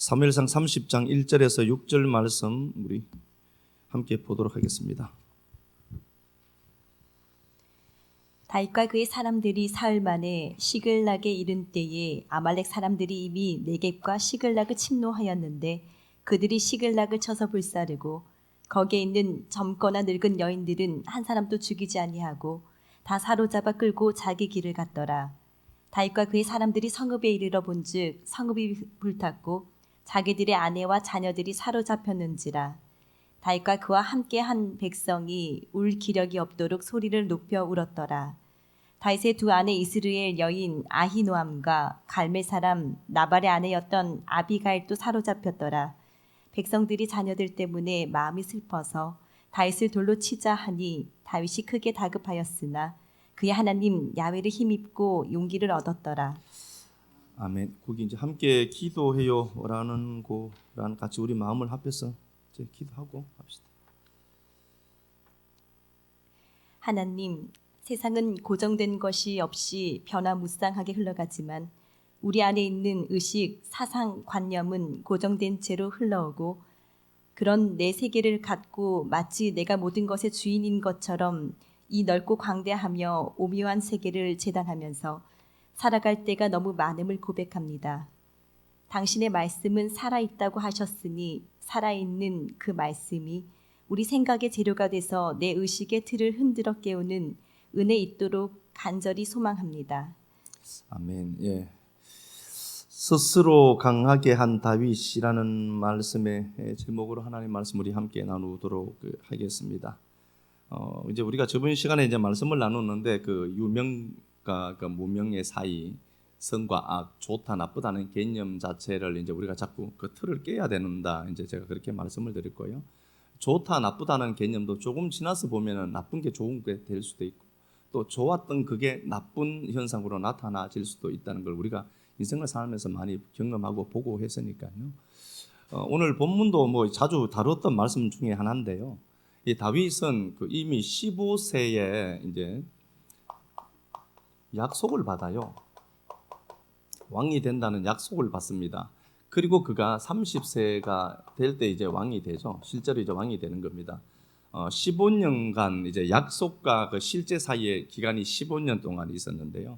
사무엘상 30장 1절에서 6절 말씀 우리 함께 보도록 하겠습니다. 다윗과 그의 사람들이 사흘 만에 시글락에 이른 때에 아말렉 사람들이 이미 네겝과 시글락을 침노하였는데 그들이 시글락을 쳐서 불사르고 거기에 있는 젊거나 늙은 여인들은 한 사람도 죽이지 아니하고 다 사로잡아 끌고 자기 길을 갔더라. 다윗과 그의 사람들이 성읍에 이르러 본즉 성읍이 불탔고 자기들의 아내와 자녀들이 사로잡혔는지라. 다윗과 그와 함께한 백성이 울 기력이 없도록 소리를 높여 울었더라. 다윗의 두 아내 이스라엘 여인 아히노암과 갈멜 사람 나발의 아내였던 아비가일도 사로잡혔더라. 백성들이 자녀들 때문에 마음이 슬퍼서 다윗을 돌로 치자 하니 다윗이 크게 다급하였으나 그의 하나님 야훼를 힘입고 용기를 얻었더라. 아멘. 거기 이제 함께 기도해요라는 거랑 같이 우리 마음을 합해서 이제 기도하고 합시다. 하나님, 세상은 고정된 것이 없이 변화무쌍하게 흘러가지만 우리 안에 있는 의식, 사상, 관념은 고정된 채로 흘러오고 그런 내 세계를 갖고 마치 내가 모든 것의 주인인 것처럼 이 넓고 광대하며 오묘한 세계를 재단하면서 살아갈 때가 너무 많음을 고백합니다. 당신의 말씀은 살아있다고 하셨으니 살아있는 그 말씀이 우리 생각의 재료가 돼서 내 의식의 틀을 흔들어 깨우는 은혜 있도록 간절히 소망합니다. 아멘. 예. 스스로 강하게 한 다윗이라는 말씀의 제목으로 하나님 말씀 우리 함께 나누도록 하겠습니다. 이제 우리가 저번 시간에 이제 말씀을 나눴는데 그 유명과 그 무명의 사이, 선과 악, 좋다 나쁘다는 개념 자체를 이제 우리가 자꾸 그 틀을 깨야 된다. 이제 제가 그렇게 말씀을 드릴 거예요. 좋다 나쁘다는 개념도 조금 지나서 보면은 나쁜 게 좋은 게 될 수도 있고 또 좋았던 그게 나쁜 현상으로 나타나질 수도 있다는 걸 우리가 인생을 살면서 많이 경험하고 보고 했으니까요. 오늘 본문도 뭐 자주 다뤘던 말씀 중에 하나인데요. 이 다윗은 그 이미 15세에 이제 약속을 받아요. 왕이 된다는 약속을 받습니다. 그리고 그가 30세가 될 때 이제 왕이 되죠. 실제로 이제 왕이 되는 겁니다. 15년간 이제 약속과 그 실제 사이의 기간이 15년 동안 있었는데요.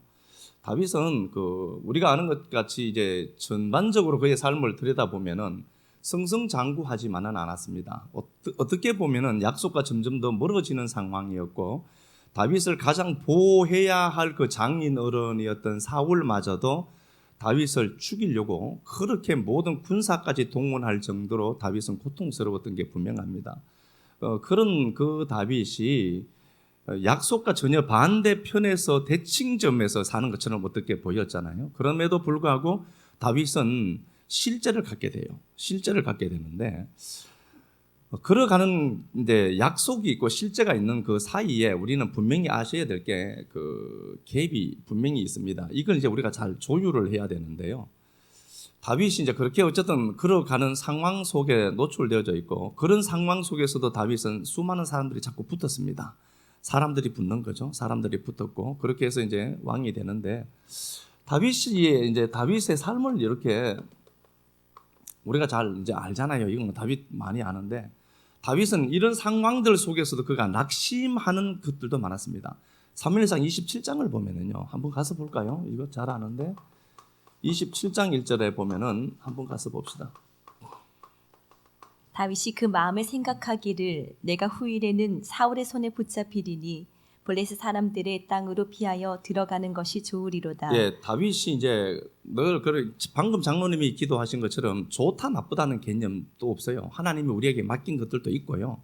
다윗은 그 우리가 아는 것 같이 이제 전반적으로 그의 삶을 들여다보면은 승승장구하지만은 않았습니다. 어떻게 보면은 약속과 점점 더 멀어지는 상황이었고 다윗을 가장 보호해야 할 그 장인 어른이었던 사울마저도 다윗을 죽이려고 그렇게 모든 군사까지 동원할 정도로 다윗은 고통스러웠던 게 분명합니다. 그런 그 다윗이 약속과 전혀 반대편에서 대칭점에서 사는 것처럼 어떻게 보였잖아요. 그럼에도 불구하고 다윗은 실제를 갖게 돼요. 실제를 갖게 되는데 걸어가는 이제 약속이 있고 실제가 있는 그 사이에 우리는 분명히 아셔야 될 게 그 갭이 분명히 있습니다. 이걸 이제 우리가 잘 조율을 해야 되는데요. 다윗이 이제 그렇게 어쨌든 걸어가는 상황 속에 노출되어져 있고 그런 상황 속에서도 다윗은 수많은 사람들이 자꾸 붙었습니다. 사람들이 붙는 거죠. 사람들이 붙었고 그렇게 해서 이제 왕이 되는데 다윗이 이제 다윗의 삶을 이렇게 우리가 잘 이제 알잖아요. 이건 뭐 다윗 많이 아는데 다윗은 이런 상황들 속에서도 그가 낙심하는 것들도 많았습니다. 사무엘상 27장을 보면은요. 한번 가서 볼까요? 이거 잘 아는데 27장 1절에 보면은 한번 가서 봅시다. 다윗이 그 마음에 생각하기를 내가 후일에는 사울의 손에 붙잡히리니 블레셋 사람들의 땅으로 피하여 들어가는 것이 좋으리로다. 예, 다윗이 이제 늘 방금 장로님이 기도하신 것처럼 좋다 나쁘다는 개념도 없어요. 하나님이 우리에게 맡긴 것들도 있고요.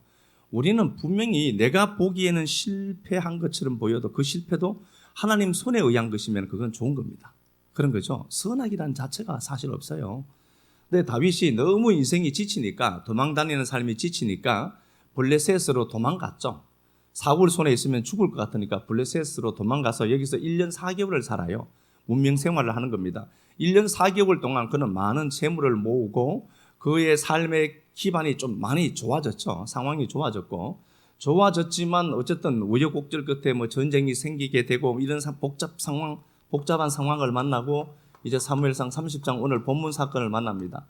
우리는 분명히 내가 보기에는 실패한 것처럼 보여도 그 실패도 하나님 손에 의한 것이면 그건 좋은 겁니다. 그런 거죠. 선악이라는 자체가 사실 없어요. 근데 다윗이 너무 인생이 지치니까 도망다니는 삶이 지치니까 블레셋으로 도망갔죠. 사울 손에 있으면 죽을 것 같으니까 블레셋으로 도망가서 여기서 1년 4개월을 살아요. 문명 생활을 하는 겁니다. 1년 4개월 동안 그는 많은 재물을 모으고 그의 삶의 기반이 좀 많이 좋아졌죠. 상황이 좋아졌지만 어쨌든 우여곡절 끝에 뭐 전쟁이 생기게 되고 이런 복잡한 상황을 만나고 이제 사무엘상 30장 오늘 본문 사건을 만납니다.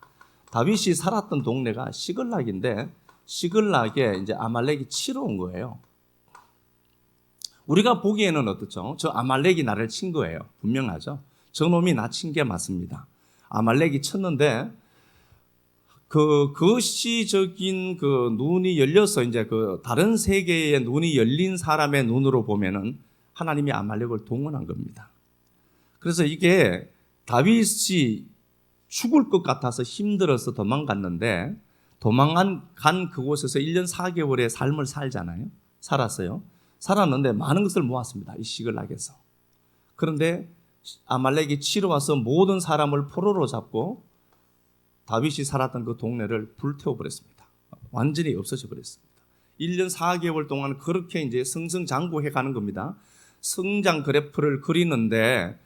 다윗이 살았던 동네가 시글락인데 시글락에 이제 아말렉이 치러 온 거예요. 우리가 보기에는 어떻죠? 저 아말렉이 나를 친 거예요. 분명하죠? 저 놈이 나 친 게 맞습니다. 아말렉이 쳤는데 그 거시적인 그 눈이 열려서 이제 그 다른 세계의 눈이 열린 사람의 눈으로 보면은 하나님이 아말렉을 동원한 겁니다. 그래서 이게 다윗이 죽을 것 같아서 힘들어서 도망갔는데 도망간 그곳에서 1년 4개월의 삶을 살잖아요. 살았어요. 살았는데 많은 것을 모았습니다. 이 시글락에서. 그런데 아말렉이 치러 와서 모든 사람을 포로로 잡고 다윗이 살았던 그 동네를 불태워버렸습니다. 완전히 없어져 버렸습니다. 1년 4개월 동안 그렇게 이제 승승장구해 가는 겁니다. 성장 그래프를 그리는데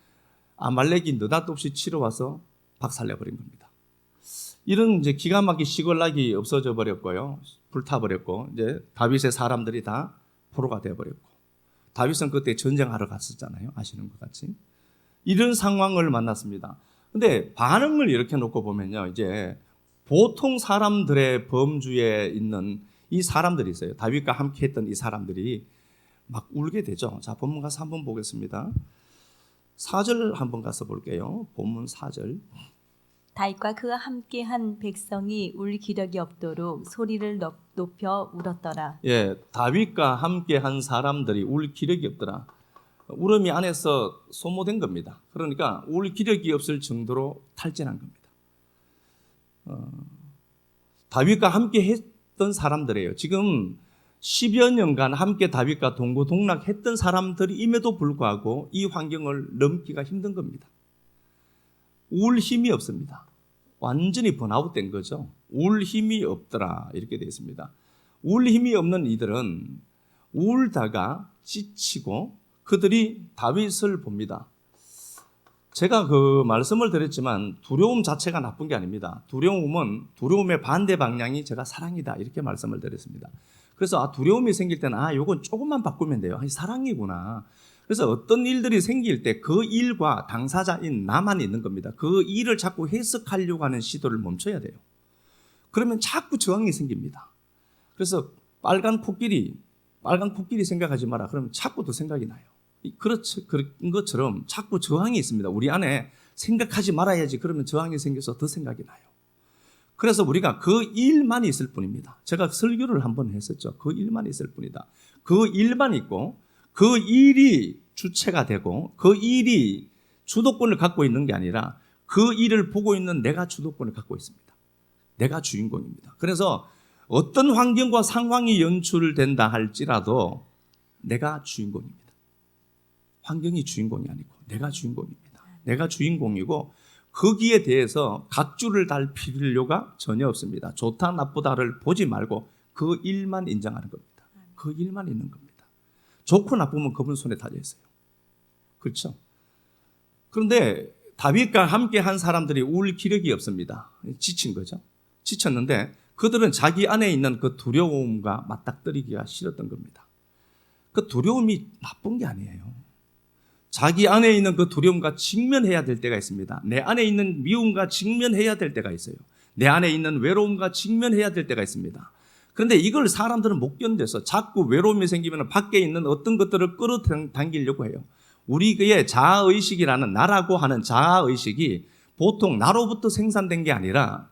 아말렉이 느닷없이 치러 와서 박살내버린 겁니다. 이런 이제 기가 막힌 시글락이 없어져 버렸고요. 불타버렸고, 이제 다윗의 사람들이 다 포로가 되어버렸고, 다윗은 그때 전쟁하러 갔었잖아요. 아시는 것 같이. 이런 상황을 만났습니다. 근데 반응을 이렇게 놓고 보면요. 이제 보통 사람들의 범주에 있는 이 사람들이 있어요. 다윗과 함께 했던 이 사람들이 막 울게 되죠. 자, 본문 가서 한번 보겠습니다. 4절 한번 가서 볼게요. 본문 4절. 다윗과 그와 함께한 백성이 울 기력이 없도록 소리를 높여 울었더라. 예, 다윗과 함께한 사람들이 울 기력이 없더라. 울음이 안에서 소모된 겁니다. 그러니까 울 기력이 없을 정도로 탈진한 겁니다. 다윗과 함께 했던 사람들이에요. 지금 10여 년간 함께 다윗과 동고동락했던 사람들임에도 불구하고 이 환경을 넘기가 힘든 겁니다. 울 힘이 없습니다. 완전히 번아웃된 거죠. 울 힘이 없더라 이렇게 되어 있습니다. 울 힘이 없는 이들은 울다가 지치고 그들이 다윗을 봅니다. 제가 그 말씀을 드렸지만 두려움 자체가 나쁜 게 아닙니다. 두려움의 반대 방향이 제가 사랑이다 이렇게 말씀을 드렸습니다. 그래서 두려움이 생길 때는 요건 조금만 바꾸면 돼요. 사랑이구나. 그래서 어떤 일들이 생길 때 그 일과 당사자인 나만 있는 겁니다. 그 일을 자꾸 해석하려고 하는 시도를 멈춰야 돼요. 그러면 자꾸 저항이 생깁니다. 그래서 빨간 코끼리 생각하지 마라. 그러면 자꾸 더 생각이 나요. 그런 것처럼 자꾸 저항이 있습니다. 우리 안에 생각하지 말아야지. 그러면 저항이 생겨서 더 생각이 나요. 그래서 우리가 그 일만 있을 뿐입니다. 제가 설교를 한번 했었죠. 그 일만 있을 뿐이다. 그 일만 있고 그 일이 주체가 되고 그 일이 주도권을 갖고 있는 게 아니라 그 일을 보고 있는 내가 주도권을 갖고 있습니다. 내가 주인공입니다. 그래서 어떤 환경과 상황이 연출된다 할지라도 내가 주인공입니다. 환경이 주인공이 아니고 내가 주인공입니다. 내가 주인공이고 거기에 대해서 각주를 달 필요가 전혀 없습니다. 좋다 나쁘다를 보지 말고 그 일만 인정하는 겁니다. 그 일만 있는 겁니다. 좋고 나쁘면 그분 손에 달려 있어요. 그렇죠? 그런데 다윗과 함께 한 사람들이 울 기력이 없습니다. 지친 거죠. 지쳤는데 그들은 자기 안에 있는 그 두려움과 맞닥뜨리기가 싫었던 겁니다. 그 두려움이 나쁜 게 아니에요. 자기 안에 있는 그 두려움과 직면해야 될 때가 있습니다. 내 안에 있는 미움과 직면해야 될 때가 있어요. 내 안에 있는 외로움과 직면해야 될 때가 있습니다. 그런데 이걸 사람들은 못 견뎌서 자꾸 외로움이 생기면 밖에 있는 어떤 것들을 끌어당기려고 해요. 우리의 자아의식이라는 나라고 하는 자아의식이 보통 나로부터 생산된 게 아니라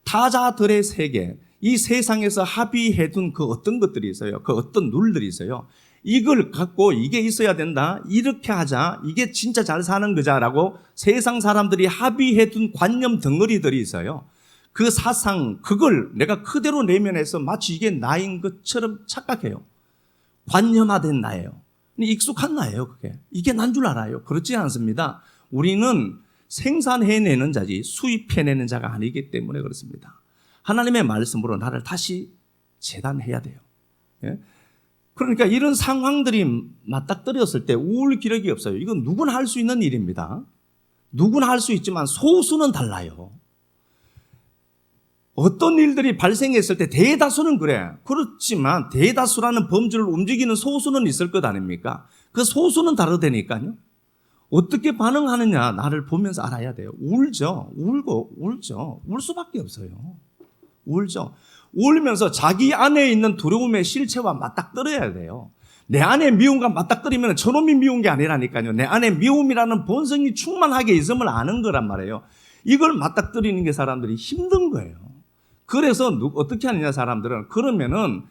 타자들의 세계, 이 세상에서 합의해둔 그 어떤 것들이 있어요. 그 어떤 룰들이 있어요. 이걸 갖고 이게 있어야 된다. 이렇게 하자. 이게 진짜 잘 사는 거자라고 세상 사람들이 합의해둔 관념 덩어리들이 있어요. 그 사상, 그걸 내가 그대로 내면해서 마치 이게 나인 것처럼 착각해요. 관념화된 나예요. 익숙한 나예요, 그게. 이게 난 줄 알아요. 그렇지 않습니다. 우리는 생산해내는 자지 수입해내는 자가 아니기 때문에 그렇습니다. 하나님의 말씀으로 나를 다시 재단해야 돼요. 예? 그러니까 이런 상황들이 맞닥뜨렸을 때 우울 기력이 없어요. 이건 누구나 할 수 있는 일입니다. 누구나 할 수 있지만 소수는 달라요. 어떤 일들이 발생했을 때 대다수는 그래. 그렇지만 대다수라는 범주를 움직이는 소수는 있을 것 아닙니까? 그 소수는 다르다니까요. 어떻게 반응하느냐 나를 보면서 알아야 돼요. 울죠. 울죠. 울 수밖에 없어요. 울죠. 울면서 자기 안에 있는 두려움의 실체와 맞닥뜨려야 돼요. 내 안에 미움과 맞닥뜨리면 저놈이 미운 게 아니라니까요. 내 안에 미움이라는 본성이 충만하게 있음을 아는 거란 말이에요. 이걸 맞닥뜨리는 게 사람들이 힘든 거예요. 그래서 어떻게 하느냐 사람들은 그러면은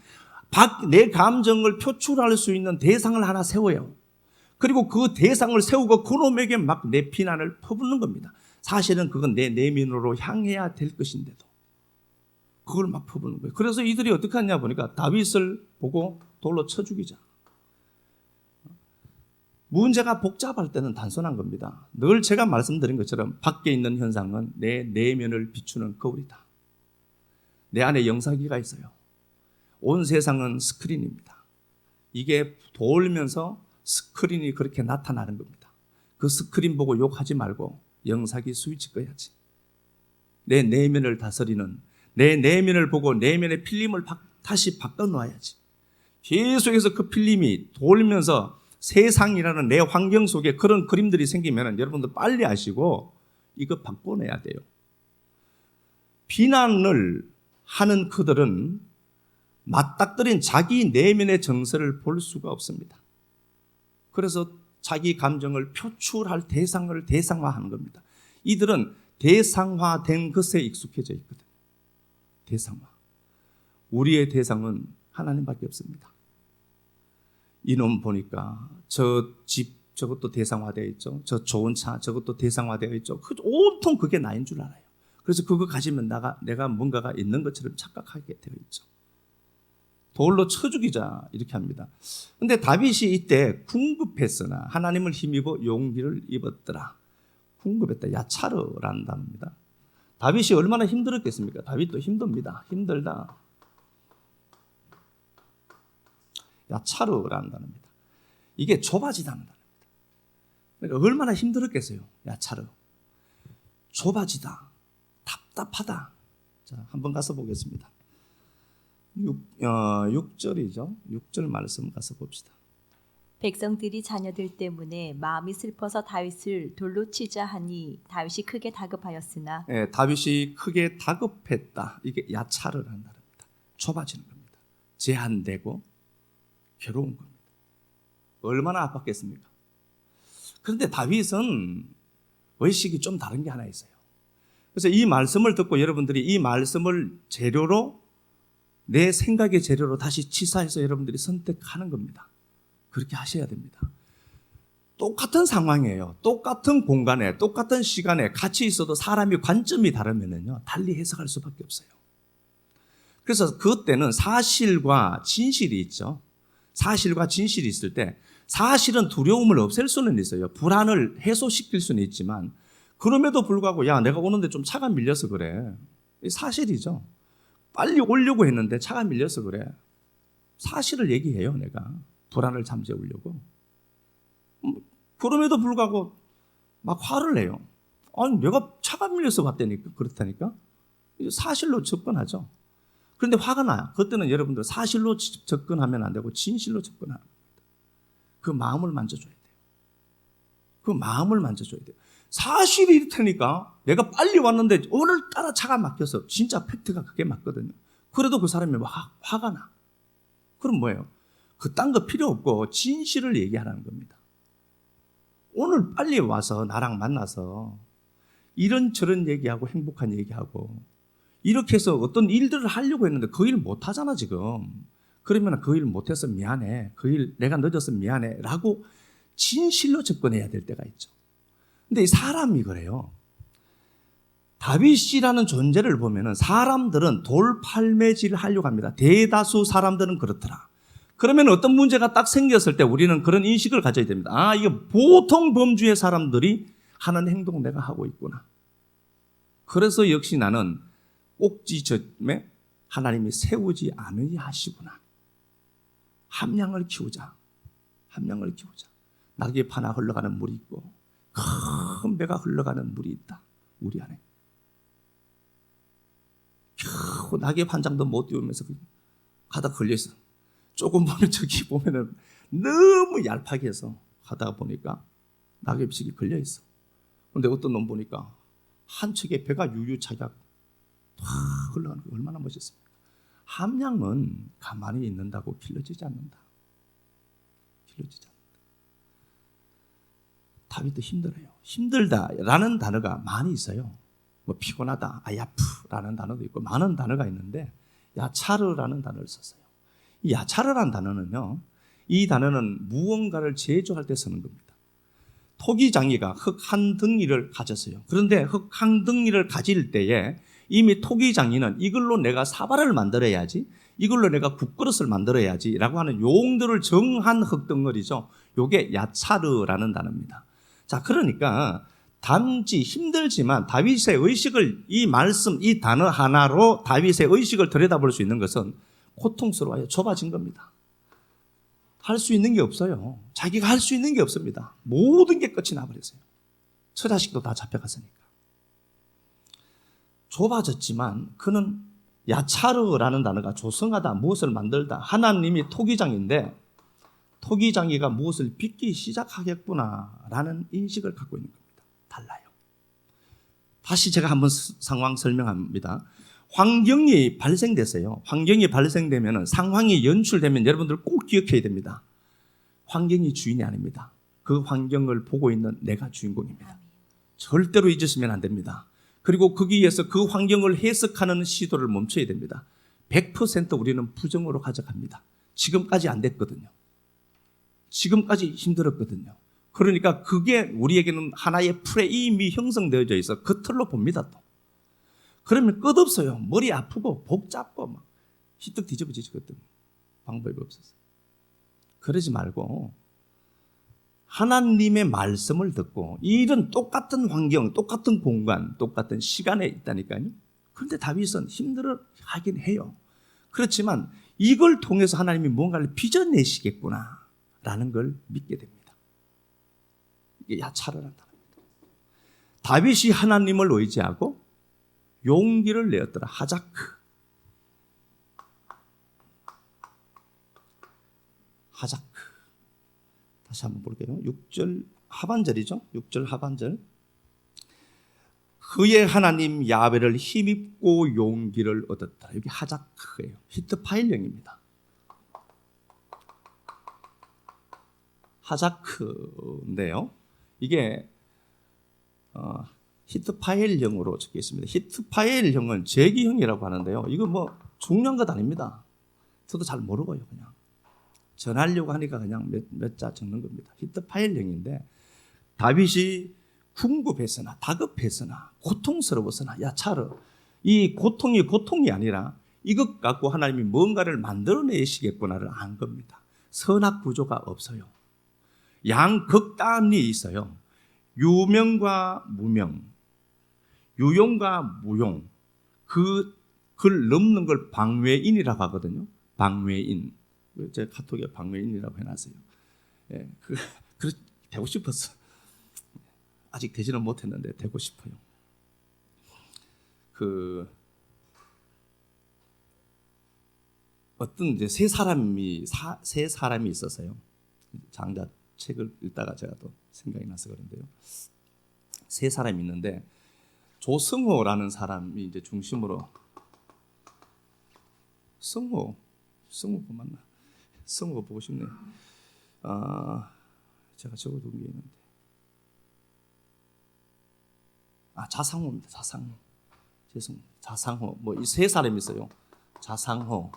내 감정을 표출할 수 있는 대상을 하나 세워요. 그리고 그 대상을 세우고 그놈에게 막 내 비난을 퍼붓는 겁니다. 사실은 그건 내 내면으로 향해야 될 것인데도 그걸 막 퍼붓는 거예요. 그래서 이들이 어떻게 하냐 보니까 다윗을 보고 돌로 쳐 죽이자. 문제가 복잡할 때는 단순한 겁니다. 늘 제가 말씀드린 것처럼 밖에 있는 현상은 내 내면을 비추는 거울이다. 내 안에 영사기가 있어요. 온 세상은 스크린입니다. 이게 돌면서 스크린이 그렇게 나타나는 겁니다. 그 스크린 보고 욕하지 말고 영사기 스위치 꺼야지. 내 내면을 다스리는, 내 내면을 보고 내면의 필름을 다시 바꿔놔야지. 계속해서 그 필름이 돌면서 세상이라는 내 환경 속에 그런 그림들이 생기면 여러분들 빨리 아시고 이거 바꿔내야 돼요. 비난을 하는 그들은 맞닥뜨린 자기 내면의 정서를 볼 수가 없습니다. 그래서 자기 감정을 표출할 대상을 대상화하는 겁니다. 이들은 대상화된 것에 익숙해져 있거든요. 대상화. 우리의 대상은 하나님밖에 없습니다. 이놈 보니까 저 집 저것도 대상화되어 있죠. 저 좋은 차 저것도 대상화되어 있죠. 온통 그게 나인 줄 알아요. 그래서 그거 가지면 내가 뭔가가 있는 것처럼 착각하게 되어 있죠. 돌로 쳐 죽이자 이렇게 합니다. 근데 다윗이 이때 궁급했으나 하나님을 힘입어 용기를 입었더라. 궁급했다. 야차르라는 단어입니다. 다윗이 얼마나 힘들었겠습니까? 다윗도 힘듭니다. 힘들다. 야차르라는 단어입니다. 이게 좁아지다는 단어입니다. 그러니까 얼마나 힘들었겠어요. 야차르. 좁아지다. 답답하다. 자, 한번 가서 보겠습니다. 6절이죠. 6절 말씀 가서 봅시다. 백성들이 자녀들 때문에 마음이 슬퍼서 다윗을 돌로 치자 하니 다윗이 크게 다급하였으나 네, 다윗이 크게 다급했다. 이게 야차르라는 단어입니다. 좁아지는 겁니다. 제한되고 괴로운 겁니다. 얼마나 아팠겠습니까? 그런데 다윗은 의식이 좀 다른 게 하나 있어요. 그래서 이 말씀을 듣고 여러분들이 이 말씀을 재료로 내 생각의 재료로 다시 치사해서 여러분들이 선택하는 겁니다. 그렇게 하셔야 됩니다. 똑같은 상황이에요. 똑같은 공간에 똑같은 시간에 같이 있어도 사람이 관점이 다르면요 달리 해석할 수밖에 없어요. 그래서 그때는 사실과 진실이 있죠. 사실과 진실이 있을 때 사실은 두려움을 없앨 수는 있어요. 불안을 해소시킬 수는 있지만 그럼에도 불구하고 야 내가 오는데 좀 차가 밀려서 그래. 사실이죠. 빨리 오려고 했는데 차가 밀려서 그래. 사실을 얘기해요. 내가 불안을 잠재우려고. 그럼에도 불구하고 막 화를 내요. 아니 내가 차가 밀려서 왔다니까. 그렇다니까. 사실로 접근하죠. 그런데 화가 나요. 그때는 여러분들 사실로 접근하면 안 되고 진실로 접근하는 겁니다. 그 마음을 만져줘야 돼요. 그 마음을 만져줘야 돼요. 사실이 이렇다니까 내가 빨리 왔는데 오늘따라 차가 막혀서 진짜 팩트가 그게 맞거든요. 그래도 그 사람이 화가 나. 그럼 뭐예요? 그딴 거 필요 없고 진실을 얘기하라는 겁니다. 오늘 빨리 와서 나랑 만나서 이런저런 얘기하고 행복한 얘기하고 이렇게 해서 어떤 일들을 하려고 했는데 그 일 못하잖아 지금. 그러면 그 일 못해서 미안해. 그 일 내가 늦어서 미안해 라고 진실로 접근해야 될 때가 있죠. 근데 이 사람이 그래요. 다윗이라는 존재를 보면은 사람들은 돌팔매질을 하려고 합니다. 대다수 사람들은 그렇더라. 그러면 어떤 문제가 딱 생겼을 때 우리는 그런 인식을 가져야 됩니다. 아, 이거 보통 범주의 사람들이 하는 행동을 내가 하고 있구나. 그래서 역시 나는 꼭지점에 하나님이 세우지 않으니 하시구나. 함량을 키우자. 함량을 키우자. 낙엽 하나 흘러가는 물이 있고 큰 배가 흘러가는 물이 있다. 우리 안에. 겨우 낙엽 한 장도 못 띄우면서 가다 걸려있어. 조금 보면 저기 보면은 너무 얄팍해서 가다가 보니까 낙엽식이 걸려 있어. 그런데 어떤 놈 보니까 한 척에 배가 유유차격 확 흘러가는 게 얼마나 멋있습니까? 함량은 가만히 있는다고 길러지지 않는다. 길러지지 않는다. 다윗도 힘들어요. 힘들다라는 단어가 많이 있어요. 뭐 피곤하다, 아야프라는 단어도 있고 많은 단어가 있는데 야차르라는 단어를 썼어요. 이 야차르라는 단어는요, 이 단어는 무언가를 제조할 때 쓰는 겁니다. 토기장이가 흙 한 덩이를 가졌어요. 그런데 흙 한 덩이를 가질 때에 이미 토기장이는 이걸로 내가 사발을 만들어야지, 이걸로 내가 국그릇을 만들어야지 라고 하는 용도를 정한 흙덩어리죠. 요게 야차르라는 단어입니다. 자, 그러니까 단지 힘들지만 다윗의 의식을, 이 말씀, 이 단어 하나로 다윗의 의식을 들여다볼 수 있는 것은 고통스러워요. 좁아진 겁니다. 할 수 있는 게 없어요. 자기가 할 수 있는 게 없습니다. 모든 게 끝이 나버렸어요. 처자식도 다 잡혀갔으니까. 좁아졌지만 그는 야차르라는 단어가 조성하다, 무엇을 만들다. 하나님이 토기장인데 토기장이가 무엇을 빚기 시작하겠구나라는 인식을 갖고 있는 겁니다. 달라요. 다시 제가 한번 상황 설명합니다. 환경이 발생됐어요. 환경이 발생되면, 상황이 연출되면 여러분들 꼭 기억해야 됩니다. 환경이 주인이 아닙니다. 그 환경을 보고 있는 내가 주인공입니다. 절대로 잊으시면 안 됩니다. 그리고 거기에서 그 환경을 해석하는 시도를 멈춰야 됩니다. 100% 우리는 부정으로 가져갑니다. 지금까지 안 됐거든요. 지금까지 힘들었거든요. 그러니까 그게 우리에게는 하나의 프레임이 형성되어져 있어 그 틀로 봅니다. 또 그러면 끝없어요. 머리 아프고 복잡고 막 희뜩 뒤집어지거든. 방법이 없었어요. 그러지 말고 하나님의 말씀을 듣고, 이런 똑같은 환경, 똑같은 공간, 똑같은 시간에 있다니까요. 그런데 다윗은 힘들어 하긴 해요. 그렇지만 이걸 통해서 하나님이 뭔가를 빚어내시겠구나 라는 걸 믿게 됩니다. 이게 야차르란 단어입니다. 다윗이 하나님을 의지하고 용기를 내었더라. 하자크. 다시 한번 볼게요. 6절 하반절이죠. 6절 하반절. 그의 하나님 야훼를 힘입고 용기를 얻었더라. 여기 하자크예요. 히트파일령입니다. 하자크인데요. 이게 히트파일령으로 적혀 있습니다. 히트파일령은 제기형이라고 하는데요. 이거 뭐 중요한 것 아닙니다. 저도 잘 모르고요. 그냥 전하려고 하니까 그냥 몇 자 적는 겁니다. 히트파일령인데 다윗이 궁급했으나 다급했으나 고통스러웠으나 야차르, 이 고통이 아니라 이것 갖고 하나님이 뭔가를 만들어내시겠구나를 안 겁니다. 선악 구조가 없어요. 양극단이 있어요. 유명과 무명, 유용과 무용, 그걸 넘는 걸 방외인이라고 하거든요. 방외인. 제 카톡에 방외인이라고 해놨어요. 예, 되고 싶었어. 아직 되지는 못했는데 되고 싶어요. 어떤 이제 세 사람이 있었어요. 장자 책을 읽다가 제가 또 생각이 나서 그런데요. 세 사람이 있는데 조성호라는 사람이 이제 중심으로, 성호 맞나? 성호 보고 싶네. 제가 적어둔 게 있는데, 자상호입니다. 자상호. 뭐 이 세 사람이 있어요. 자상호와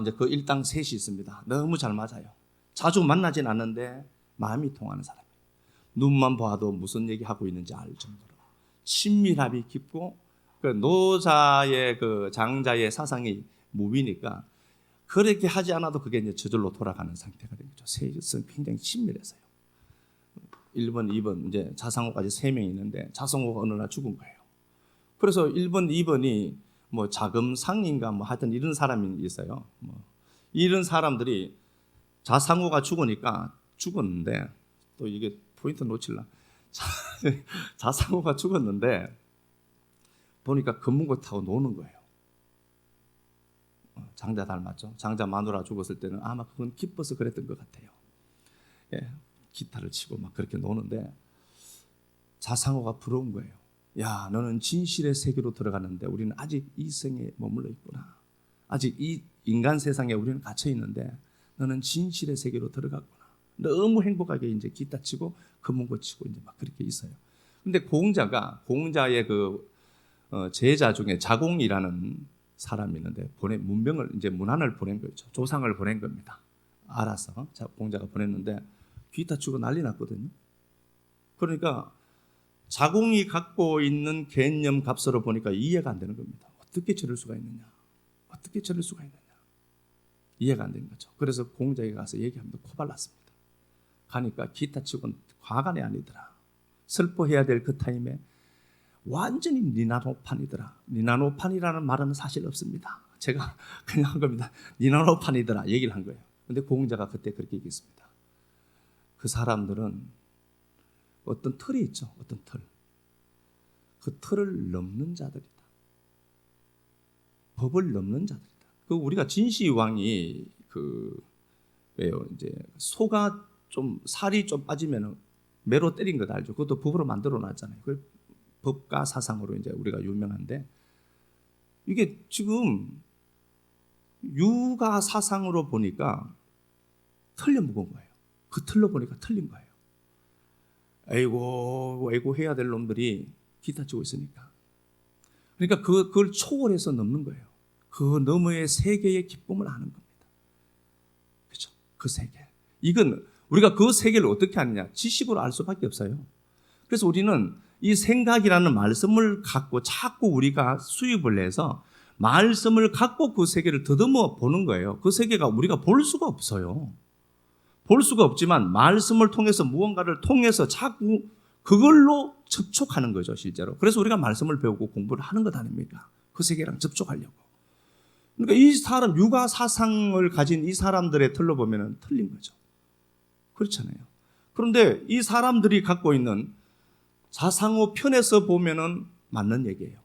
이제 그 일당 셋이 있습니다. 너무 잘 맞아요. 자주 만나진 않는데 마음이 통하는 사람이에요. 눈만 봐도 무슨 얘기하고 있는지 알 정도로 친밀함이 깊고, 그 노자의 그 장자의 사상이 무비니까 그렇게 하지 않아도 그게 이제 저절로 돌아가는 상태가 되겠죠. 셋은 굉장히 친밀해서요. 1번, 2번 이제 자상호까지 3명이 있는데 자상호가 어느 날 죽은 거예요. 그래서 1번, 2번이 뭐 자금상인가 뭐 하여튼 이런 사람이 있어요. 뭐 이런 사람들이 자상호가 죽었는데, 또 이게 포인트 놓칠라. 자상호가 죽었는데 보니까 금문고 타고 노는 거예요. 장자 닮았죠. 장자 마누라 죽었을 때는 아마 그건 기뻐서 그랬던 것 같아요. 예, 기타를 치고 막 그렇게 노는데 자상호가 부러운 거예요. 야, 너는 진실의 세계로 들어가는데 우리는 아직 이 생에 머물러 있구나. 아직 이 인간 세상에 우리는 갇혀 있는데 너는 진실의 세계로 들어갔구나. 너무 행복하게 이제 기타 치고 금문고 치고 이제 막 그렇게 있어요. 근데 공자의 그 제자 중에 자공이라는 사람이 있는데 문안을 보낸 거죠. 조상을 보낸 겁니다. 알아서 공자가 보냈는데 기타 치고 난리 났거든요. 그러니까 자공이 갖고 있는 개념 값으로 보니까 이해가 안 되는 겁니다. 어떻게 저럴 수가 있느냐? 어떻게 저럴 수가 있느냐? 이해가 안 되는 거죠. 그래서 공자에게 가서 얘기합니다. 코발랐습니다. 가니까 기타 치고는 화가 아니더라. 슬퍼해야 될 그 타임에 완전히 니나노판이더라. 니나노판이라는 말은 사실 없습니다. 제가 그냥 한 겁니다. 니나노판이더라 얘기를 한 거예요. 근데 공자가 그때 그렇게 얘기했습니다. 그 사람들은 어떤 틀이 있죠. 어떤 틀. 그 틀을 넘는 자들이다. 법을 넘는 자들이다. 그 우리가 진시황이 왜요? 이제 소가 좀 살이 좀 빠지면 매로 때린 것 알죠? 그것도 법으로 만들어 놨잖아요. 그 법가 사상으로 이제 우리가 유명한데 이게 지금 유가 사상으로 보니까 틀려 묵은 거예요. 그 틀로 보니까 틀린 거예요. 아이고 해야 될 놈들이 기타 치고 있으니까. 그러니까 그걸 초월해서 넘는 거예요. 그 너머의 세계의 기쁨을 아는 겁니다. 그렇죠? 그 세계. 이건 우리가 그 세계를 어떻게 아느냐? 지식으로 알 수밖에 없어요. 그래서 우리는 이 생각이라는 말씀을 갖고 자꾸 우리가 수입을 해서 말씀을 갖고 그 세계를 더듬어 보는 거예요. 그 세계가 우리가 볼 수가 없어요. 볼 수가 없지만 말씀을 통해서 무언가를 통해서 자꾸 그걸로 접촉하는 거죠, 실제로. 그래서 우리가 말씀을 배우고 공부를 하는 것 아닙니까? 그 세계랑 접촉하려고. 그러니까 이 사람, 육아 사상을 가진 이 사람들의 틀로 보면 틀린 거죠. 그렇잖아요. 그런데 이 사람들이 갖고 있는 자상호 편에서 보면은 맞는 얘기예요.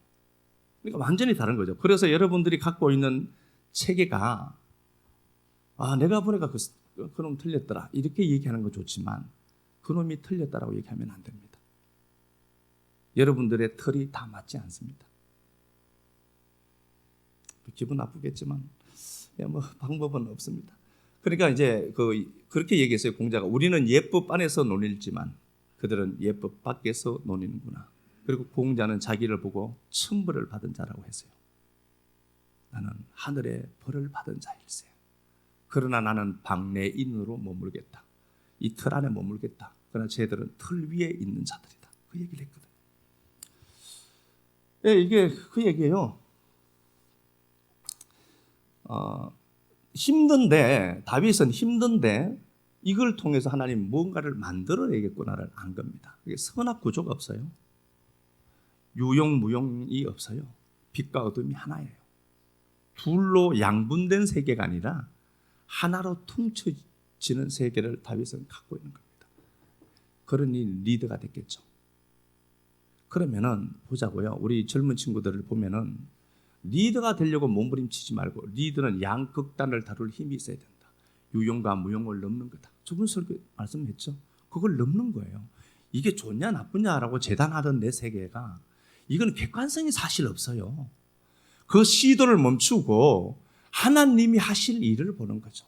그러니까 완전히 다른 거죠. 그래서 여러분들이 갖고 있는 체계가 내가 보니까 그놈 틀렸더라 이렇게 얘기하는 건 좋지만 그놈이 틀렸다라고 얘기하면 안 됩니다. 여러분들의 틀이 다 맞지 않습니다. 기분 나쁘겠지만 방법은 없습니다. 그러니까 이제 그렇게 얘기했어요. 공자가 우리는 예법 안에서 논일지만 그들은 예법 밖에서 논이는구나. 그리고 공자는 자기를 보고 천벌을 받은 자라고 했어요. 나는 하늘의 벌을 받은 자일세. 그러나 나는 방내인으로 머물겠다. 이 틀 안에 머물겠다. 그러나 쟤들은 틀 위에 있는 자들이다. 그 얘기를 했거든요. 네, 이게 그 얘기예요. 다윗은 힘든데 이걸 통해서 하나님 무언가를 만들어내겠구나를 안 겁니다. 이게 선악 구조가 없어요. 유용 무용이 없어요. 빛과 어둠이 하나예요. 둘로 양분된 세계가 아니라 하나로 퉁쳐지는 세계를 다윗은 갖고 있는 겁니다. 그러니 리더가 됐겠죠. 그러면은 보자고요. 우리 젊은 친구들을 보면은 리더가 되려고 몸부림치지 말고 리더는 양극단을 다룰 힘이 있어야 된다. 유용과 무용을 넘는 거다. 저번 설교 말씀했죠. 그걸 넘는 거예요. 이게 좋냐 나쁘냐라고 재단하던 내 세계가 이건 객관성이 사실 없어요. 그 시도를 멈추고 하나님이 하실 일을 보는 거죠.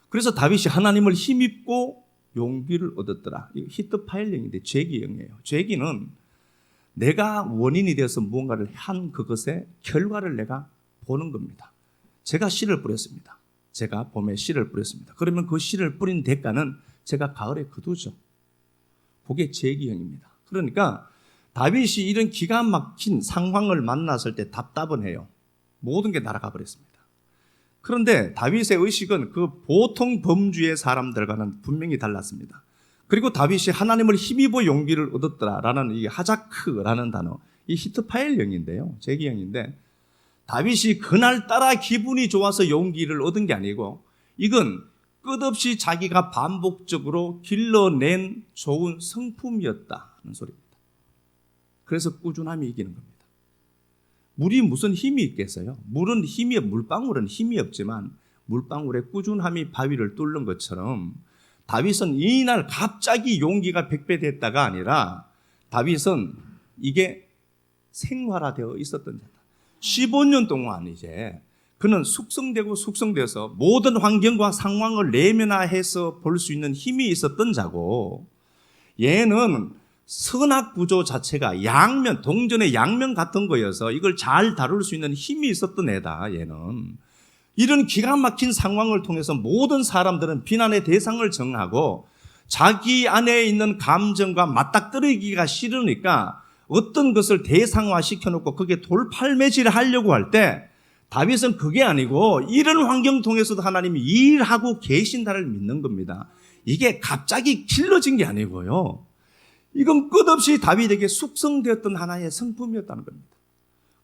그래서 다윗이 하나님을 힘입고 용기를 얻었더라. 이거 히트파일령인데 죄기형이에요. 죄기는 내가 원인이 되어서 무언가를 한 그것의 결과를 내가 보는 겁니다. 제가 씨를 뿌렸습니다. 제가 봄에 씨를 뿌렸습니다. 그러면 그 씨를 뿌린 대가는 제가 가을에 거두죠. 그게 죄기형입니다. 그러니까 다윗이 이런 기가 막힌 상황을 만났을 때 답답은 해요. 모든 게 날아가 버렸습니다. 그런데 다윗의 의식은 그 보통 범주의 사람들과는 분명히 달랐습니다. 그리고 다윗이 하나님을 힘입어 용기를 얻었더라라는 이 하자크라는 단어, 이 히트파일령인데요, 제기형인데 다윗이 그날따라 기분이 좋아서 용기를 얻은 게 아니고 이건 끝없이 자기가 반복적으로 길러낸 좋은 성품이었다는 소리입니다. 그래서 꾸준함이 이기는 겁니다. 물이 무슨 힘이 있겠어요? 물방울은 힘이 없지만 물방울의 꾸준함이 바위를 뚫는 것처럼 다윗은 이날 갑자기 용기가 100배 됐다가 아니라 다윗은 이게 생활화되어 있었던 자다. 15년 동안 이제 그는 숙성돼서 모든 환경과 상황을 내면화해서 볼 수 있는 힘이 있었던 자고, 얘는 선악 구조 자체가 동전의 양면 같은 거여서 이걸 잘 다룰 수 있는 힘이 있었던 애다. 얘는 이런 기가 막힌 상황을 통해서 모든 사람들은 비난의 대상을 정하고 자기 안에 있는 감정과 맞닥뜨리기가 싫으니까 어떤 것을 대상화시켜 놓고 그게 돌팔매질을 하려고 할 때 다윗은 그게 아니고 이런 환경 통해서도 하나님이 일하고 계신다를 믿는 겁니다. 이게 갑자기 길러진 게 아니고요. 이건 끝없이 다윗에게 숙성되었던 하나의 성품이었다는 겁니다.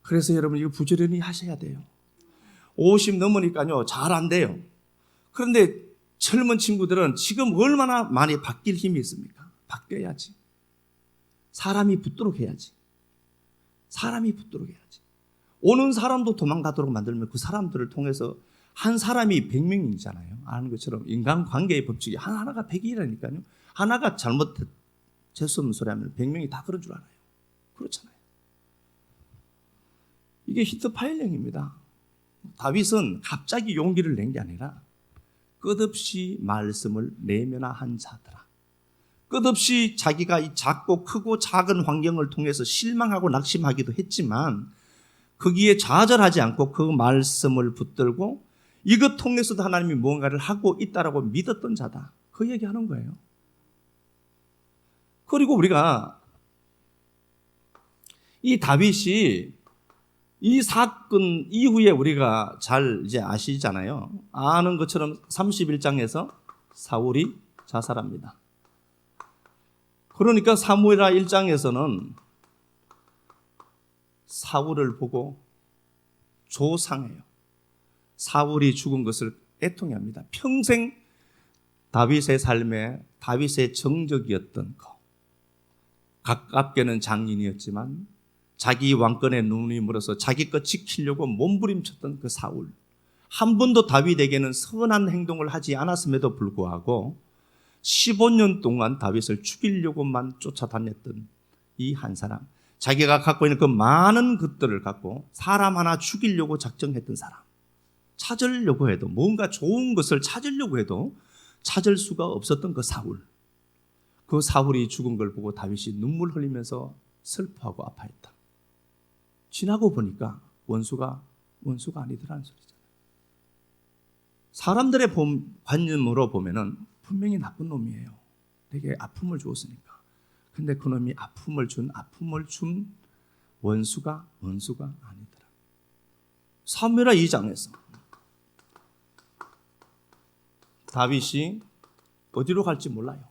그래서 여러분 이거 부지런히 하셔야 돼요. 50 넘으니까요 잘 안 돼요. 그런데 젊은 친구들은 지금 얼마나 많이 바뀔 힘이 있습니까? 바뀌어야지. 사람이 붙도록 해야지. 오는 사람도 도망가도록 만들면 그 사람들을 통해서 한 사람이 100명이잖아요. 아는 것처럼 인간관계의 법칙이 하나가 100이라니까요. 하나가 재수 없는 소리 하면 100명이 다 그런 줄 알아요. 그렇잖아요. 이게 히트 파일링입니다. 다윗은 갑자기 용기를 낸 게 아니라 끝없이 말씀을 내면화한 자더라. 끝없이 자기가 이 작고 크고 작은 환경을 통해서 실망하고 낙심하기도 했지만 거기에 좌절하지 않고 그 말씀을 붙들고 이것 통해서도 하나님이 무언가를 하고 있다라고 믿었던 자다. 그 얘기하는 거예요. 그리고 우리가 이 다윗이 이 사건 이후에 우리가 잘 이제 아시잖아요. 아는 것처럼 31장에서 사울이 자살합니다. 그러니까 사무엘하 1장에서는 사울을 보고 조상해요. 사울이 죽은 것을 애통해합니다. 평생 다윗의 삶에 다윗의 정적이었던 것. 가깝게는 장인이었지만 자기 왕권에 눈이 멀어서 자기 것 지키려고 몸부림쳤던 그 사울. 한 번도 다윗에게는 선한 행동을 하지 않았음에도 불구하고 15년 동안 다윗을 죽이려고만 쫓아다녔던 이 한 사람. 자기가 갖고 있는 그 많은 것들을 갖고 사람 하나 죽이려고 작정했던 사람. 찾으려고 해도 뭔가 좋은 것을 찾으려고 해도 찾을 수가 없었던 그 사울. 그 사울이 죽은 걸 보고 다윗이 눈물 흘리면서 슬퍼하고 아파했다. 지나고 보니까 원수가 아니더라는 소리잖아요. 사람들의 관념으로 보면은 분명히 나쁜 놈이에요. 되게 아픔을 주었으니까. 근데 그 놈이 아픔을 준 원수가 아니더라. 사무엘하 2장에서 다윗이 어디로 갈지 몰라요.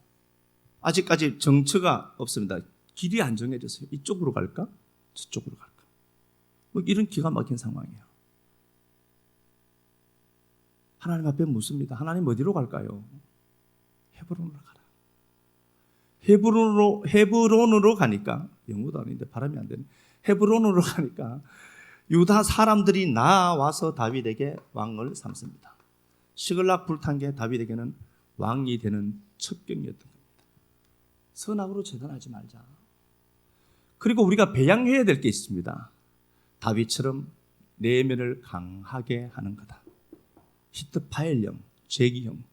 아직까지 정처가 없습니다. 길이 안 정해졌어요. 이쪽으로 갈까? 저쪽으로 갈까? 뭐 이런 기가 막힌 상황이에요. 하나님 앞에 묻습니다. 하나님 어디로 갈까요? 헤브론으로 가라. 헤브론으로 가니까 영어도 아닌데 발음이 안 되네. 헤브론으로 가니까 유다 사람들이 나와서 다윗에게 왕을 삼습니다. 시글락 불탄 게 다윗에게는 왕이 되는 첩경이었던 겁니다. 선악으로 재단하지 말자. 그리고 우리가 배양해야 될 게 있습니다. 다윗처럼 내면을 강하게 하는 거다. 히트파일형, 제기형.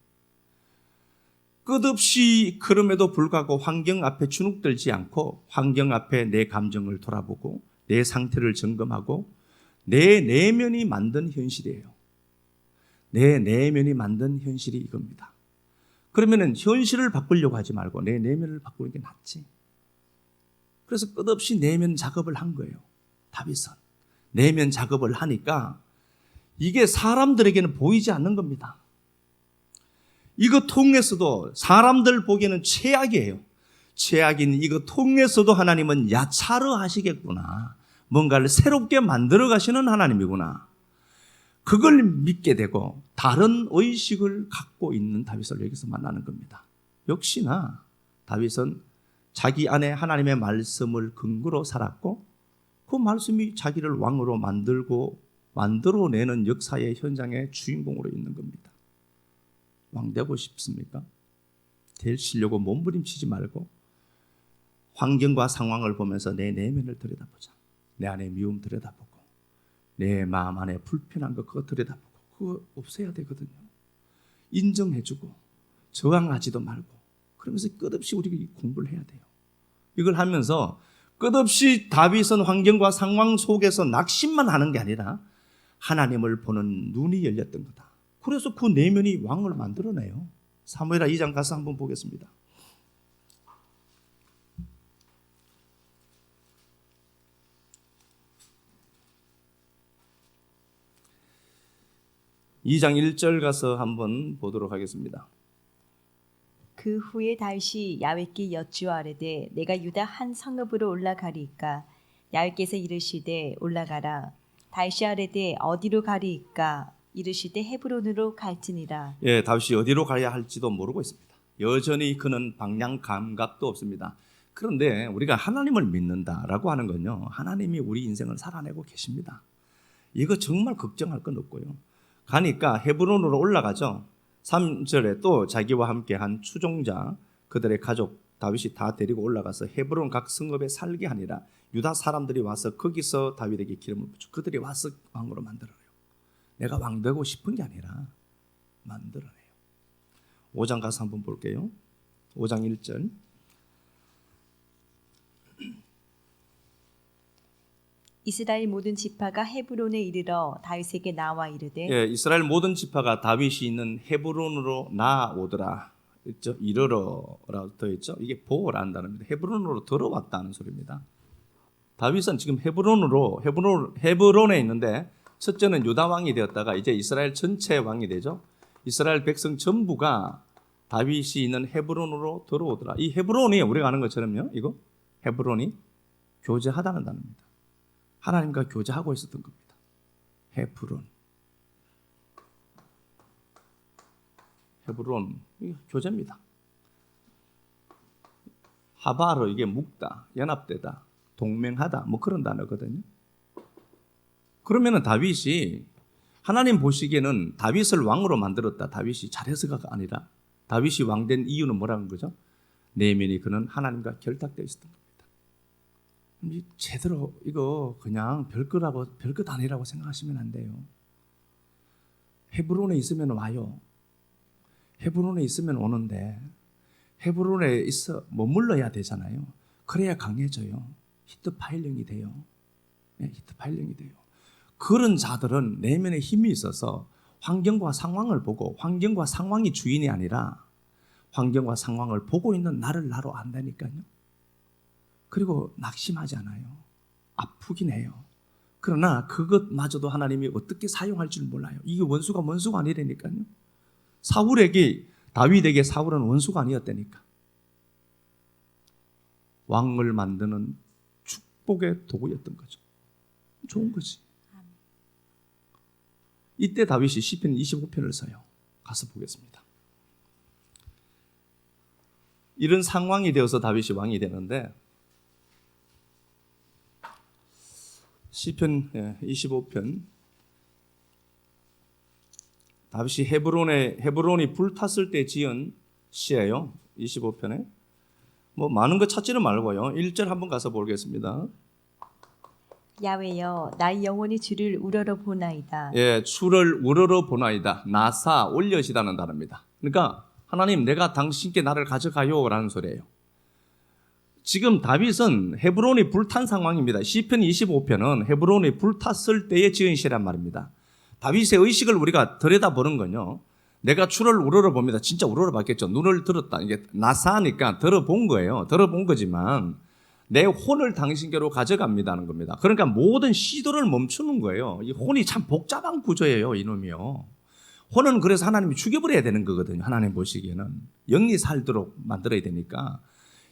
끝없이 그럼에도 불구하고 환경 앞에 주눅들지 않고 환경 앞에 내 감정을 돌아보고 내 상태를 점검하고 내 내면이 만든 현실이에요. 내 내면이 만든 현실이 이겁니다. 그러면은 현실을 바꾸려고 하지 말고 내 내면을 바꾸는 게 낫지. 그래서 끝없이 내면 작업을 한 거예요. 다윗은 내면 작업을 하니까 이게 사람들에게는 보이지 않는 겁니다. 이거 통해서도 사람들 보기에는 최악이에요. 최악인 이거 통해서도 하나님은 야차르 하시겠구나. 뭔가를 새롭게 만들어 가시는 하나님이구나. 그걸 믿게 되고 다른 의식을 갖고 있는 다윗을 여기서 만나는 겁니다. 역시나 다윗은 자기 안에 하나님의 말씀을 근거로 살았고 그 말씀이 자기를 왕으로 만들어내는 역사의 현장의 주인공으로 있는 겁니다. 왕 되고 싶습니까? 되시려고 몸부림치지 말고 환경과 상황을 보면서 내 내면을 들여다보자. 내 안에 미움 들여다보고 내 마음 안에 불편한 거 그거 들여다보고 그거 없애야 되거든요. 인정해주고 저항하지도 말고 그러면서 끝없이 우리가 공부를 해야 돼요. 이걸 하면서 끝없이 다윗은 환경과 상황 속에서 낙심만 하는 게 아니라 하나님을 보는 눈이 열렸던 거다. 그래서 그 내면이 왕을 만들어내요. 사무엘하 2장 가서 한번 보겠습니다. (2장 1절) 가서 한번 보도록 하겠습니다. 그 후에 다윗이 야훼께 여쭈아르되 내가 유다 한 성읍으로 올라가리이까. 야훼께서 이르시되 올라가라. 다윗이 아뢰되 어디로 가리이까. 이르시되 헤브론으로 갈지니라. 예, 다윗이 어디로 가야 할지도 모르고 있습니다. 여전히 그는 방향 감각도 없습니다. 그런데 우리가 하나님을 믿는다라고 하는 건요, 하나님이 우리 인생을 살아내고 계십니다. 이거 정말 걱정할 건 없고요. 가니까 헤브론으로 올라가죠. 3절에 또 자기와 함께 한 추종자 그들의 가족 다윗이 다 데리고 올라가서 헤브론 각 성읍에 살게 하니라. 유다 사람들이 와서 거기서 다윗에게 기름을 부쳐 그들이 와서 왕으로 만들어요. 내가 왕 되고 싶은 게 아니라 만들어내요. 5장 가서 한번 볼게요. 5장 1절. 이스라엘 모든 지파가 헤브론에 이르러 다윗에게 나와 이르되 예, 이스라엘 모든 지파가 다윗이 있는 헤브론으로 나오더라. 있죠? 이르러라고 더 있죠. 이게 보호라는 단어입니다. 헤브론으로 들어왔다는 소리입니다. 다윗은 지금 헤브론에 있는데 첫째는 유다 왕이 되었다가 이제 이스라엘 전체 왕이 되죠. 이스라엘 백성 전부가 다윗이 있는 헤브론으로 들어오더라. 이 헤브론이 우리가 아는 것처럼요. 이거 헤브론이 교제하다는 단어입니다. 하나님과 교제하고 있었던 겁니다. 헤브론 이게 교제입니다. 하바르 이게 묵다, 연합되다, 동맹하다 뭐 그런 단어거든요. 그러면은 다윗이 하나님 보시기에는 다윗을 왕으로 만들었다. 다윗이 잘해서가 아니라 다윗이 왕된 이유는 뭐라는 거죠? 내면이 그는 하나님과 결탁되어 있었던 겁니다. 제대로 이거 그냥 별것 아니라고 생각하시면 안 돼요. 헤브론에 있으면 와요. 헤브론에 있으면 오는데 헤브론에 있어 머물러야 되잖아요. 그래야 강해져요. 히트 파일링이 돼요. 네, 히트 파일링이 돼요. 그런 자들은 내면에 힘이 있어서 환경과 상황을 보고 환경과 상황이 주인이 아니라 환경과 상황을 보고 있는 나를 나로 안다니까요. 그리고 낙심하지 않아요. 아프긴 해요. 그러나 그것마저도 하나님이 어떻게 사용할 줄 몰라요. 이게 원수가 아니라니까요. 다윗에게 사울은 원수가 아니었다니까. 왕을 만드는 축복의 도구였던 거죠. 좋은 거지. 이때 다윗이 시편 25편을 써요. 가서 보겠습니다. 이런 상황이 되어서 다윗이 왕이 되는데 시편 25편 다윗이 헤브론이 불탔을 때 지은 시예요. 25편에 뭐 많은 거 찾지는 말고요. 1절 한번 가서 보겠습니다. 야훼여 나의 영혼이 주를 우러러 보나이다. 예, 주를 우러러 보나이다. 나사 올려지다는 단어입니다. 그러니까 하나님 내가 당신께 나를 가져가요라는 소리예요. 지금 다윗은 헤브론이 불탄 상황입니다. 시편 25편은 헤브론이 불탔을 때에 지은 시란 말입니다. 다윗의 의식을 우리가 들여다보는 건요. 내가 주를 우러러 봅니다. 진짜 우러러 봤겠죠. 눈을 들었다. 이게 나사니까 들어본 거예요. 들어본 거지만 내 혼을 당신께로 가져갑니다는 겁니다. 그러니까 모든 시도를 멈추는 거예요. 이 혼이 참 복잡한 구조예요. 이놈이요. 혼은 그래서 하나님이 죽여버려야 되는 거거든요. 하나님 보시기에는 영이 살도록 만들어야 되니까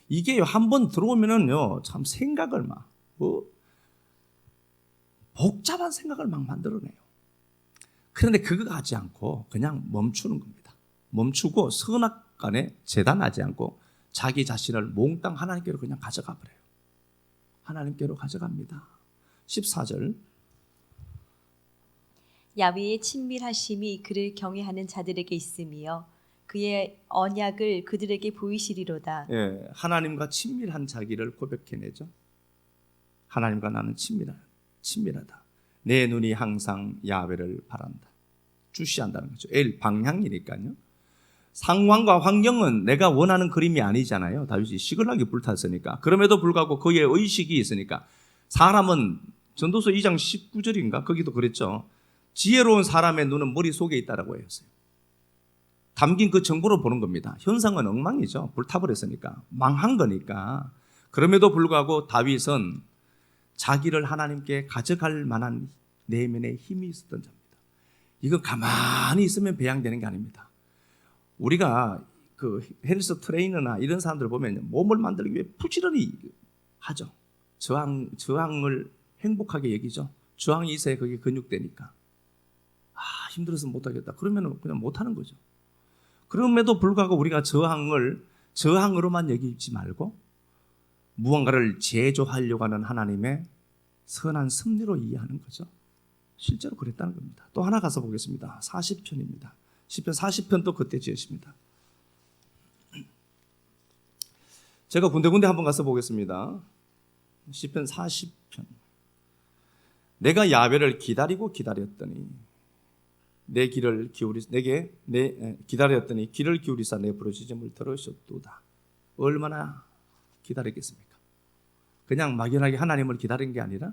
이게 한번 들어오면은요 참 생각을 복잡한 생각을 막 만들어내요. 그런데 그거 하지 않고 그냥 멈추는 겁니다. 멈추고 선악간에 재단하지 않고 자기 자신을 몽땅 하나님께로 그냥 가져가 버려요. 하나님께로 가져갑니다. 14절 야훼의 친밀하심이 그를 경외하는 자들에게 있으며 그의 언약을 그들에게 보이시리로다. 예, 하나님과 친밀한 자기를 고백해내죠. 하나님과 나는 친밀하다. 내 눈이 항상 야훼를 바란다. 주시한다는 거죠. 방향이니까요. 상황과 환경은 내가 원하는 그림이 아니잖아요. 다윗이 시글락이 불탔으니까. 그럼에도 불구하고 그의 의식이 있으니까. 사람은 전도서 2장 19절인가 거기도 그랬죠. 지혜로운 사람의 눈은 머릿속에 있다라고 했어요. 담긴 그 정보로 보는 겁니다. 현상은 엉망이죠. 불타버렸으니까. 망한 거니까. 그럼에도 불구하고 다윗은 자기를 하나님께 가져갈 만한 내면의 힘이 있었던 자입니다. 이거 가만히 있으면 배양되는 게 아닙니다. 우리가 그 헬스 트레이너나 이런 사람들 보면 몸을 만들기 위해 부지런히 하죠. 저항을 행복하게 여기죠. 저항이 있어야 그게 근육되니까. 힘들어서 못하겠다. 그러면 그냥 못하는 거죠. 그럼에도 불구하고 우리가 저항을 저항으로만 여기지 말고 무언가를 제조하려고 하는 하나님의 선한 섭리로 이해하는 거죠. 실제로 그랬다는 겁니다. 또 하나 가서 보겠습니다. 40편입니다. 시편 40편도 그때 지으십니다. 제가 군데군데 한번 가서 보겠습니다. 시편 40편. 내가 야훼를 기다렸더니 기다렸더니 귀를 기울이사 내 부르짖음을 들으셨도다. 얼마나 기다렸겠습니까? 그냥 막연하게 하나님을 기다린 게 아니라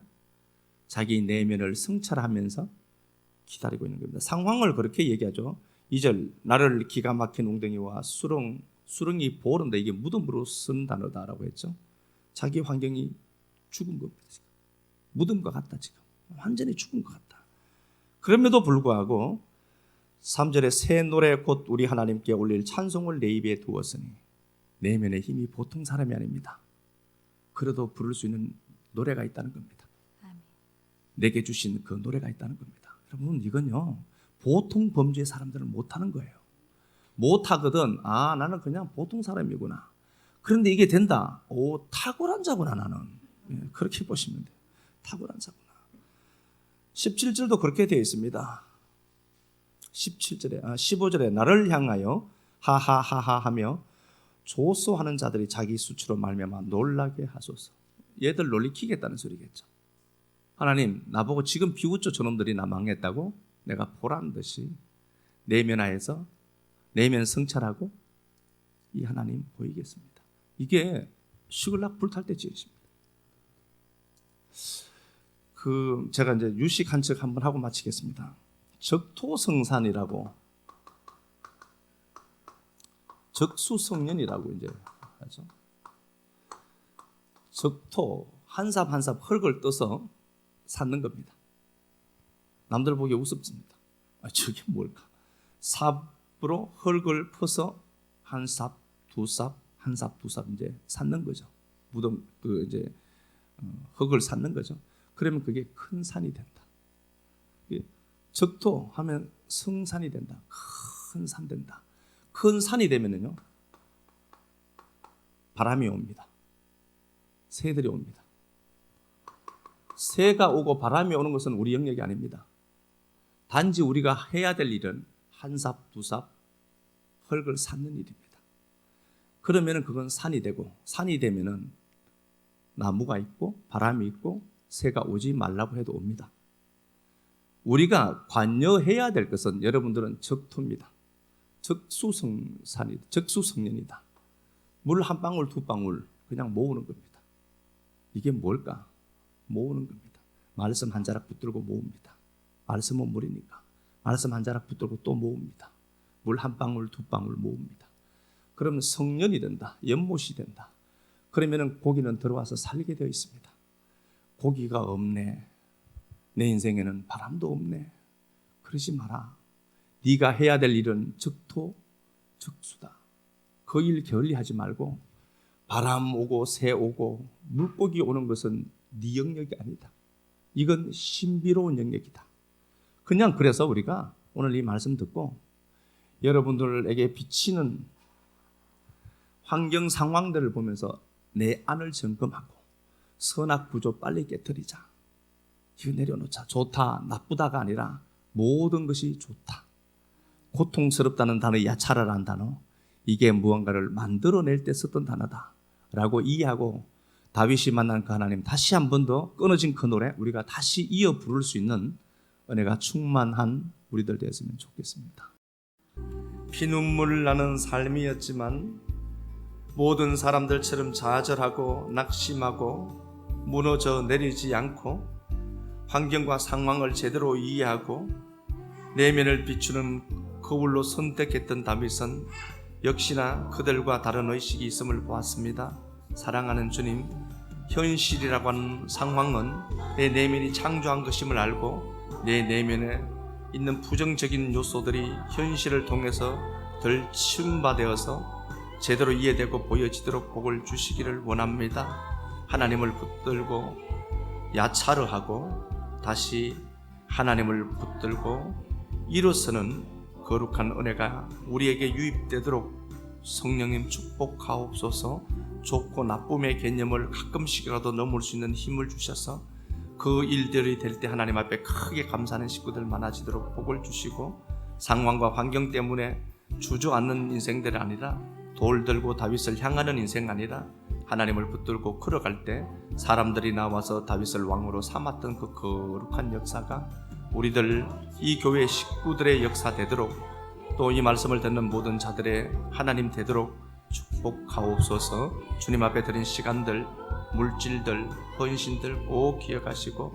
자기 내면을 성찰하면서 기다리고 있는 겁니다. 상황을 그렇게 얘기하죠. 2절 나를 기가 막힌 웅덩이와 수렁이 보른다. 이게 무덤으로 쓴 단어다라고 했죠. 자기 환경이 죽은 겁니다. 지금. 무덤과 같다. 지금 완전히 죽은 것 같다. 그럼에도 불구하고 3절에 새 노래 곧 우리 하나님께 올릴 찬송을 내 입에 두었으니 내면의 힘이 보통 사람이 아닙니다. 그래도 부를 수 있는 노래가 있다는 겁니다. 내게 주신 그 노래가 있다는 겁니다. 여러분 이건요 보통 범죄의 사람들은 못하는 거예요. 못하거든 나는 그냥 보통 사람이구나. 그런데 이게 된다. 탁월한 자구나 나는. 그렇게 보시면 돼요. 탁월한 자구나. 17절도 그렇게 되어 있습니다. 15절에 나를 향하여 하하하하 하며 조소하는 자들이 자기 수치로 말미암아 놀라게 하소서. 얘들 놀리키겠다는 소리겠죠. 하나님 나보고 지금 비웃죠. 저놈들이 나 망했다고. 내가 보란 듯이 내면하에서 내면 성찰하고 이 하나님 보이겠습니다. 이게 시글락 불탈 때 지으십니다. 제가 이제 유식 한 척 한번 하고 마치겠습니다. 적토성산이라고 적수성년이라고 이제 하죠. 적토 한 삽 한 삽 흙을 떠서 쌓는 겁니다. 남들 보기에 우습습니다. 저게 뭘까? 삽으로 흙을 퍼서 한 삽, 두 삽, 한 삽, 두 삽 이제 쌓는 거죠. 무덤 이제 흙을 쌓는 거죠. 그러면 그게 큰 산이 된다. 적토 하면 성산이 된다. 큰 산 된다. 큰 산이 되면은요 바람이 옵니다. 새들이 옵니다. 새가 오고 바람이 오는 것은 우리 영역이 아닙니다. 단지 우리가 해야 될 일은 한 삽, 두 삽 흙을 쌓는 일입니다. 그러면은 그건 산이 되고 산이 되면은 나무가 있고 바람이 있고 새가 오지 말라고 해도 옵니다. 우리가 관여해야 될 것은 여러분들은 적토입니다. 적수성년이다. 물 한 방울 두 방울 그냥 모으는 겁니다. 이게 뭘까? 모으는 겁니다. 말씀 한 자락 붙들고 모읍니다. 말씀은 물이니까 말씀 한 자락 붙들고 또 모읍니다. 물 한 방울 두 방울 모읍니다. 그러면 성년이 된다. 연못이 된다. 그러면 고기는 들어와서 살게 되어 있습니다. 고기가 없네. 내 인생에는 바람도 없네. 그러지 마라. 네가 해야 될 일은 적토, 적수다. 그 일 게을리하지 말고 바람 오고 새 오고 물고기 오는 것은 네 영역이 아니다. 이건 신비로운 영역이다. 그냥 그래서 우리가 오늘 이 말씀 듣고 여러분들에게 비치는 환경 상황들을 보면서 내 안을 점검하고 선악 구조 빨리 깨트리자. 이거 내려놓자. 좋다, 나쁘다가 아니라 모든 것이 좋다. 고통스럽다는 단어, 야차라라는 단어, 이게 무언가를 만들어낼 때 썼던 단어다라고 이해하고 다윗이 만난 그 하나님 다시 한 번 더 끊어진 그 노래 우리가 다시 이어 부를 수 있는 은혜가 충만한 우리들 되었으면 좋겠습니다. 피눈물 나는 삶이었지만 모든 사람들처럼 좌절하고 낙심하고 무너져 내리지 않고 환경과 상황을 제대로 이해하고 내면을 비추는 거울로 선택했던 다윗은 역시나 그들과 다른 의식이 있음을 보았습니다. 사랑하는 주님, 현실이라고 하는 상황은 내 내면이 창조한 것임을 알고 내 내면에 있는 부정적인 요소들이 현실을 통해서 덜 침바되어서 제대로 이해되고 보여지도록 복을 주시기를 원합니다. 하나님을 붙들고 야차를 하고 다시 하나님을 붙들고 일어서는 거룩한 은혜가 우리에게 유입되도록 성령님 축복하옵소서. 좋고 나쁨의 개념을 가끔씩이라도 넘을 수 있는 힘을 주셔서 그 일들이 될 때 하나님 앞에 크게 감사하는 식구들 많아지도록 복을 주시고 상황과 환경 때문에 주저앉는 인생들이 아니라 돌 들고 다윗을 향하는 인생 아니라 하나님을 붙들고 걸어갈 때 사람들이 나와서 다윗을 왕으로 삼았던 그 거룩한 역사가 우리들 이 교회 식구들의 역사 되도록 또 이 말씀을 듣는 모든 자들의 하나님 되도록 축복하옵소서. 주님 앞에 드린 시간들, 물질들, 헌신들 꼭 기억하시고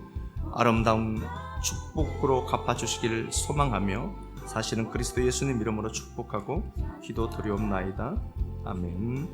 아름다운 축복으로 갚아주시기를 소망하며 사실은 그리스도 예수님 이름으로 축복하고 기도 드리옵나이다. 아멘.